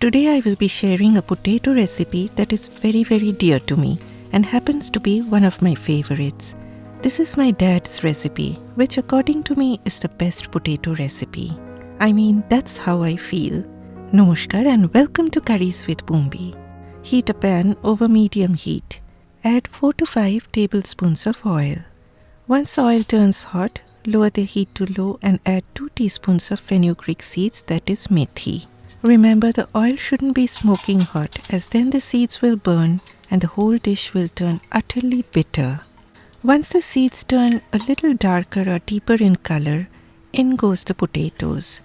Today I will be sharing a potato recipe that is very dear to me and happens to be one of my favorites. This is my dad's recipe, which according to me is the best potato recipe. I mean, that's how I feel. Namaskar and welcome to Curries with Bumbi. Heat a pan over medium heat. Add 4 to 5 tablespoons of oil. Once oil turns hot, lower the heat to low and add 2 teaspoons of fenugreek seeds, that is methi. Remember, the oil shouldn't be smoking hot, as then the seeds will burn and the whole dish will turn utterly bitter. Once the seeds turn a little darker or deeper in color, in goes the potatoes.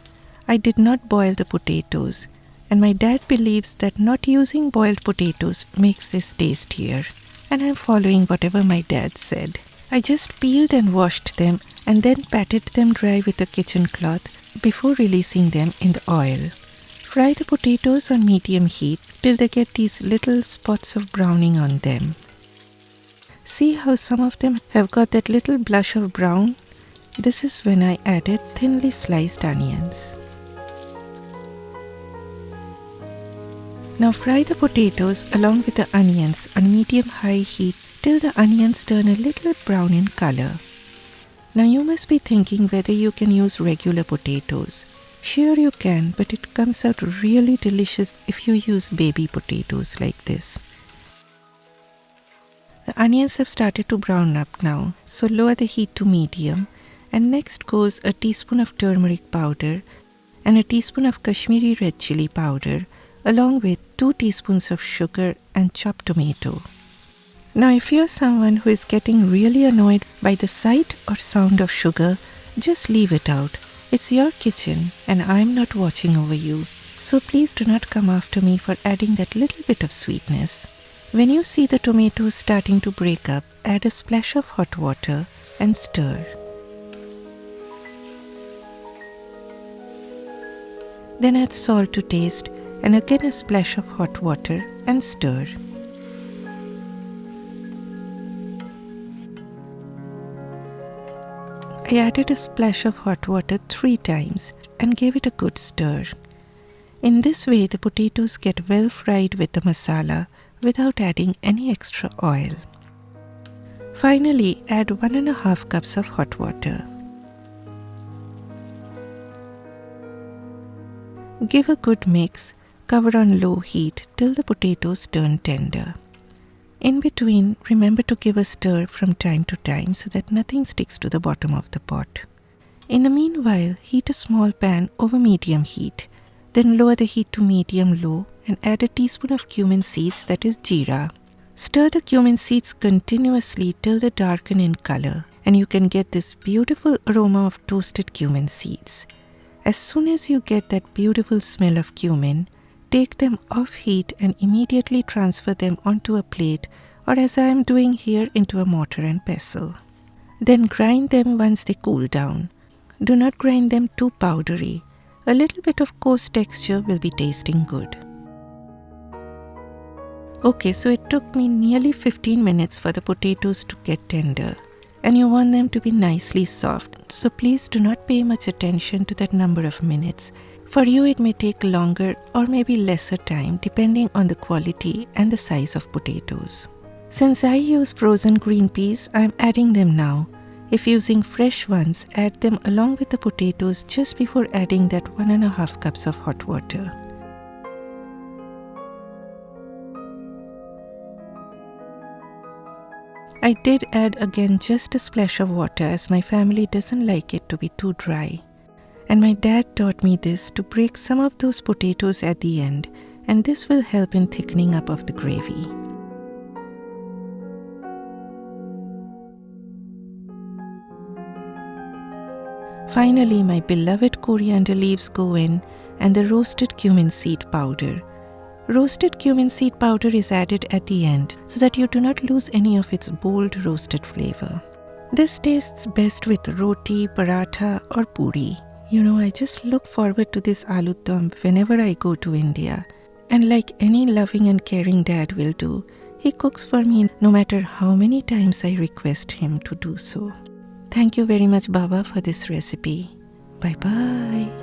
I did not boil the potatoes, and my dad believes that not using boiled potatoes makes this tastier, and I'm following whatever my dad said. I just peeled and washed them and then patted them dry with a kitchen cloth before releasing them in the oil. Fry the potatoes on medium heat till they get these little spots of browning on them. See how some of them have got that little blush of brown? This is when I added thinly sliced onions. Now fry the potatoes along with the onions on medium-high heat till the onions turn a little brown in color. Now you must be thinking whether you can use regular potatoes. Sure you can, but it comes out really delicious if you use baby potatoes like this. The onions have started to brown up now, so lower the heat to medium, and next goes a teaspoon of turmeric powder and a teaspoon of Kashmiri red chilli powder, along with 2 teaspoons of sugar and chopped tomato. Now if you're someone who is getting really annoyed by the sight or sound of sugar, just leave it out. It's your kitchen and I'm not watching over you, so please do not come after me for adding that little bit of sweetness. When you see the tomatoes starting to break up, add a splash of hot water and stir. Then add salt to taste and again a splash of hot water and stir. I added a splash of hot water 3 times and gave it a good stir. In this way, the potatoes get well fried with the masala without adding any extra oil. Finally, add 1.5 cups of hot water. Give a good mix, cover on low heat till the potatoes turn tender. In between, remember to give a stir from time to time so that nothing sticks to the bottom of the pot. In the meanwhile, heat a small pan over medium heat. Then lower the heat to medium-low and add a teaspoon of cumin seeds, that is jeera. Stir the cumin seeds continuously till they darken in color, and you can get this beautiful aroma of toasted cumin seeds. As soon as you get that beautiful smell of cumin, take them off heat and immediately transfer them onto a plate, or as I am doing here, into a mortar and pestle. Then grind them once they cool down. Do not grind them too powdery. A little bit of coarse texture will be tasting good. Okay, so it took me nearly 15 minutes for the potatoes to get tender, and you want them to be nicely soft, so please do not pay much attention to that number of minutes. For you, it may take longer or maybe lesser time depending on the quality and the size of potatoes. Since I use frozen green peas, I am adding them now. If using fresh ones, add them along with the potatoes just before adding that 1.5 cups of hot water. I did add again just a splash of water as my family doesn't like it to be too dry. And my dad taught me this to break some of those potatoes at the end, and this will help in thickening up of the gravy. Finally, my beloved coriander leaves go in and the roasted cumin seed powder. Roasted cumin seed powder is added at the end so that you do not lose any of its bold roasted flavor. This tastes best with roti, paratha or puri. You know, I just look forward to this aloo dum whenever I go to India. And like any loving and caring dad will do, he cooks for me no matter how many times I request him to do so. Thank you very much, Baba, for this recipe. Bye-bye.